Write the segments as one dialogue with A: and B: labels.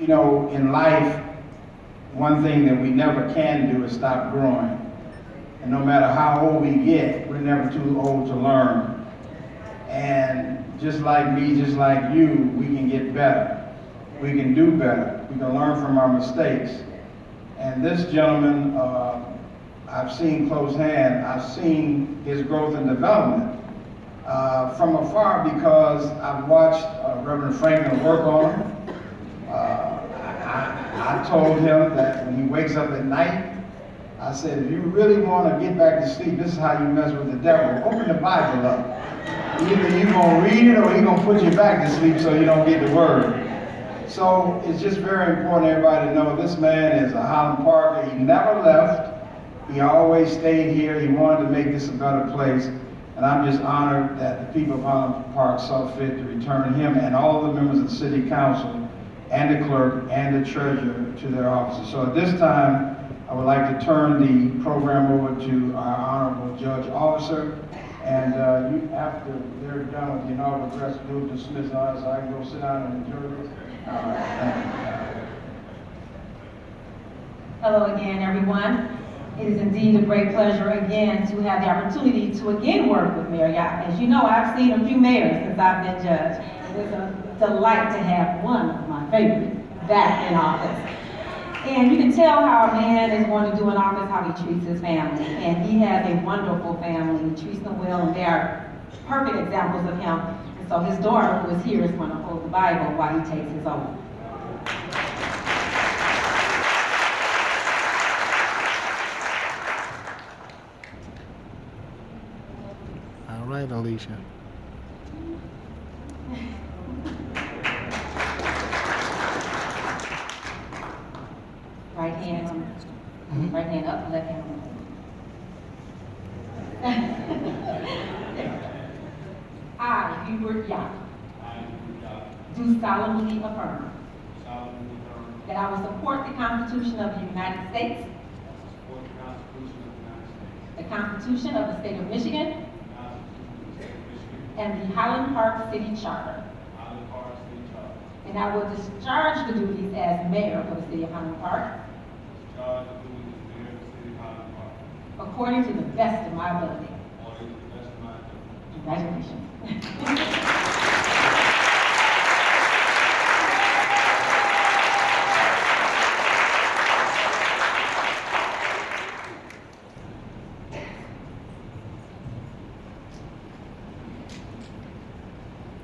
A: You know, in life, one thing that we never can do is stop growing. And no matter how old we get, we're never too old to learn. And just like me, just like you, we can get better. We can do better. We can learn from our mistakes. And this gentleman, I've seen close hand. I've seen his growth and development from afar because I've watched Reverend Franklin work on him. I told him that when he wakes up at night, I said, if you really want to get back to sleep, this is how you mess with the devil. Open the Bible up. Either you're going to read it or he's going to put you back to sleep so you don't get the word. So it's just very important everybody to know this man is a Highland Parker. He never left. He always stayed here. He wanted to make this a better place. And I'm just honored that the people of Highland Park saw fit to return him and all the members of the city council and the clerk and the treasurer to their offices. So at this time, I would like to turn the program over to our honorable judge officer. And you, after they're done with the inaugural address, do dismiss us so I can go sit down and enjoy this. All right, thank you.
B: Hello again, everyone. It is indeed a great pleasure again to have the opportunity to again work with Mayor Yap. As you know, I've seen a few mayors since I've been judge. It is a delight to have one of my favorites back in office. And you can tell how a man is going to do in office how he treats his family. And he has a wonderful family. He treats them well, and they are perfect examples of him. And so his daughter, who is here, is going to hold the Bible while he takes his oath.
C: All right, Alicia.
B: Right hand up, left hand down. I, Hubert Yap, do solemnly affirm that I will support the Constitution of the United States, the Constitution of the State of Michigan, and the Highland Park City Charter. And I will discharge the duties as mayor for the city of Highland Park according to the best of my ability. Congratulations.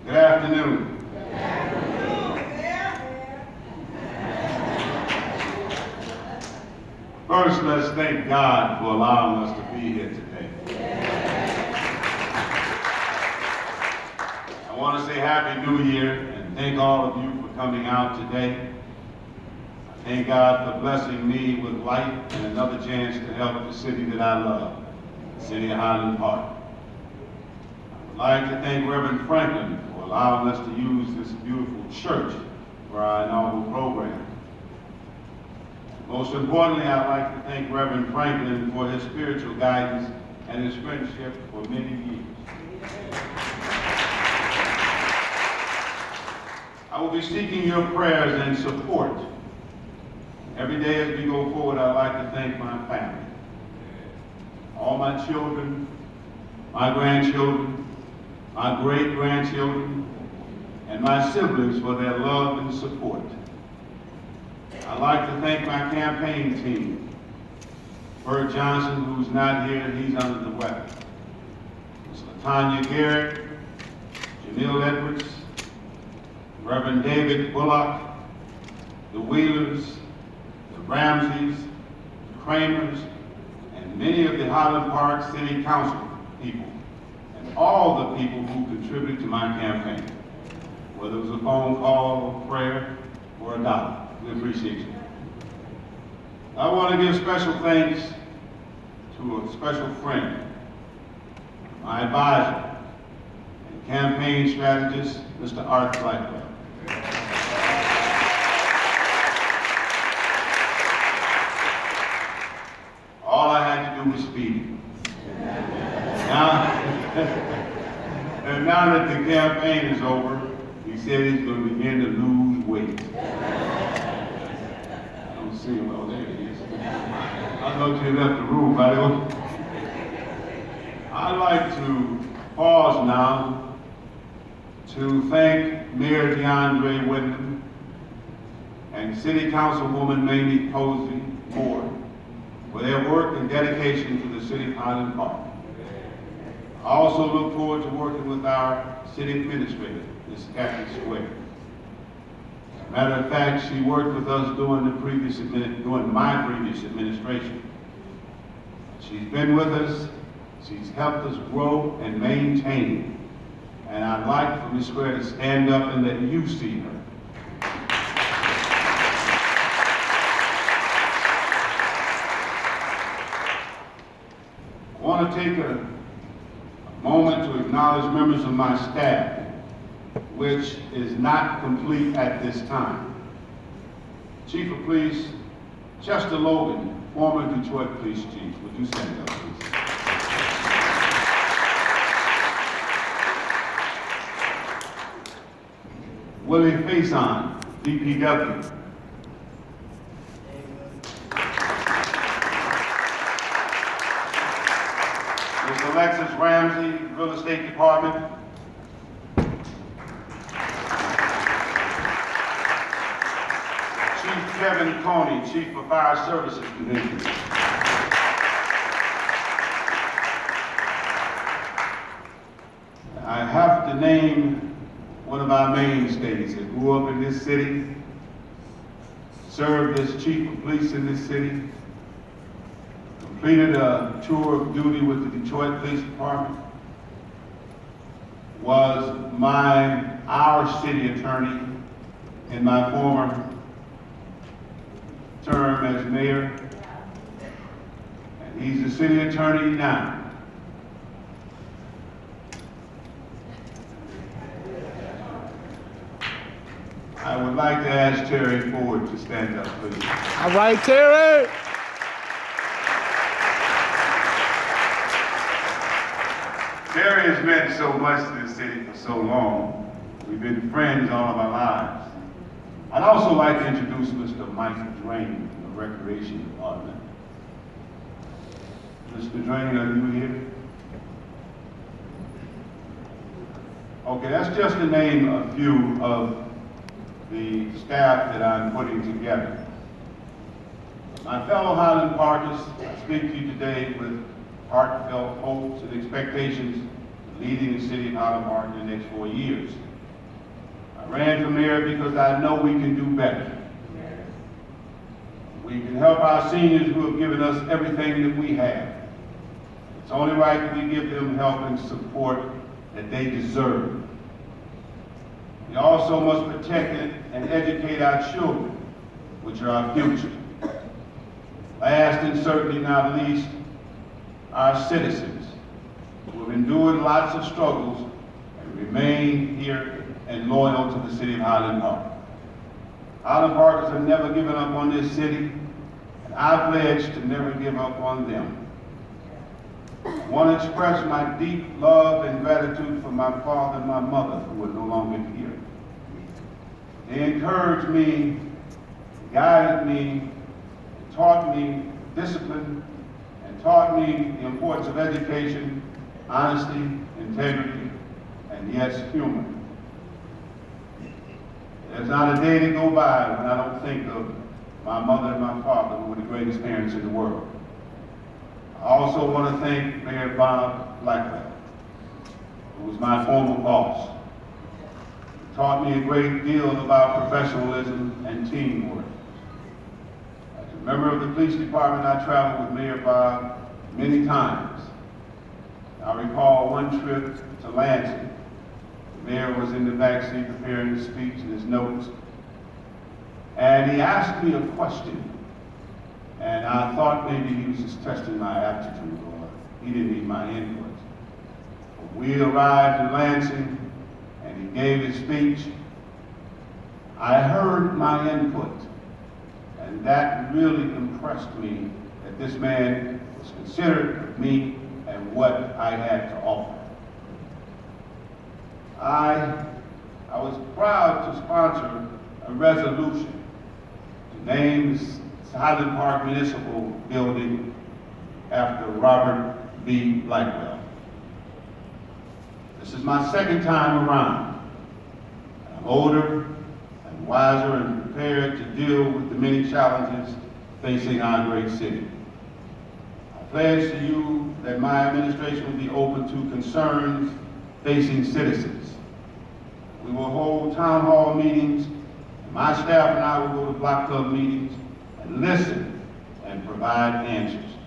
D: Good afternoon. First, let's thank God for allowing us to be here today. I want to say Happy New Year and thank all of you for coming out today. I thank God for blessing me with life and another chance to help the city that I love, the city of Highland Park. I would like to thank Reverend Franklin for allowing us to use this beautiful church for our inaugural program. Most importantly, I'd like to thank Reverend Franklin for his spiritual guidance and his friendship for many years. I will be seeking your prayers and support. Every day as we go forward, I'd like to thank my family, all my children, my grandchildren, my great-grandchildren, and my siblings for their love and support. I'd like to thank my campaign team. Bert Johnson, who's not here, he's under the weather. Ms. LaTanya Garrett, Jamil Edwards, Reverend David Bullock, the Wheelers, the Ramseys, the Kramers, and many of the Highland Park City Council people, and all the people who contributed to my campaign, whether it was a phone call, a prayer, or a dollar. We appreciate you. I want to give special thanks to a special friend, my advisor and campaign strategist, Mr. Art Blackwell. All I had to do was feed him. And now that the campaign is over, he said he's going to begin to lose weight. see him. Oh, there he is. I thought you left the room, by the way. I'd like to pause now to thank Mayor DeAndre Wyndham and City Councilwoman Mamie Posey Moore for their work and dedication to the City of Highland Park. I also look forward to working with our city administrator, Ms. Kathy Square. Matter of fact, she worked with us during my previous administration. She's been with us, she's helped us grow and maintain. And I'd like for Ms. Square to stand up and let you see her. I want to take a moment to acknowledge members of my staff, which is not complete at this time. Chief of Police Chester Logan, former Detroit Police Chief. Would you stand up, please? Willie Faison, DPW. Ms. Alexis Ramsey, Real Estate Department. Chief Kevin Coney, Chief of Fire Services Division. I have to name one of our mainstays that grew up in this city, served as Chief of Police in this city, completed a tour of duty with the Detroit Police Department, was our city attorney in my former term as mayor, and he's the city attorney now. I would like to ask Terry Ford to stand up, please.
C: All right, Terry.
D: Terry has meant so much to the city for so long. We've been friends all of our lives. I'd also like to introduce Mr. Mike Drain from the Recreation Department. Mr. Drain, are you here? Okay, that's just to name a few of the staff that I'm putting together. My fellow Highland Parkers, I speak to you today with heartfelt hopes and expectations of leading the city of Highland Park in the next 4 years. I ran for mayor because I know we can do better. We can help our seniors who have given us everything that we have. It's only right that we give them help and support that they deserve. We also must protect and educate our children, which are our future. Last and certainly not least, our citizens who have endured lots of struggles and remain here and loyal to the city of Highland Park. Highland Parkers have never given up on this city, and I pledge to never give up on them. I want to express my deep love and gratitude for my father and my mother, who are no longer here. They encouraged me, guided me, taught me discipline, and taught me the importance of education, honesty, integrity, and yes, humor. There's not a day to go by when I don't think of my mother and my father, who were the greatest parents in the world. I also want to thank Mayor Bob Blackwell, who was my former boss. He taught me a great deal about professionalism and teamwork. As a member of the police department, I traveled with Mayor Bob many times. I recall one trip to Lansing. The mayor was in the backseat preparing his speech and his notes, and he asked me a question. And I thought maybe he was just testing my aptitude, or he didn't need my input. But we arrived in Lansing, and he gave his speech. I heard my input, and that really impressed me that this man was considerate of me and what I had to offer. I was proud to sponsor a resolution to name Highland Park Municipal Building after Robert B. Blackwell. This is my second time around. I'm older and wiser and prepared to deal with the many challenges facing our great city. I pledge to you that my administration will be open to concerns facing citizens. We will hold town hall meetings, and my staff and I will go to block club meetings and listen and provide answers.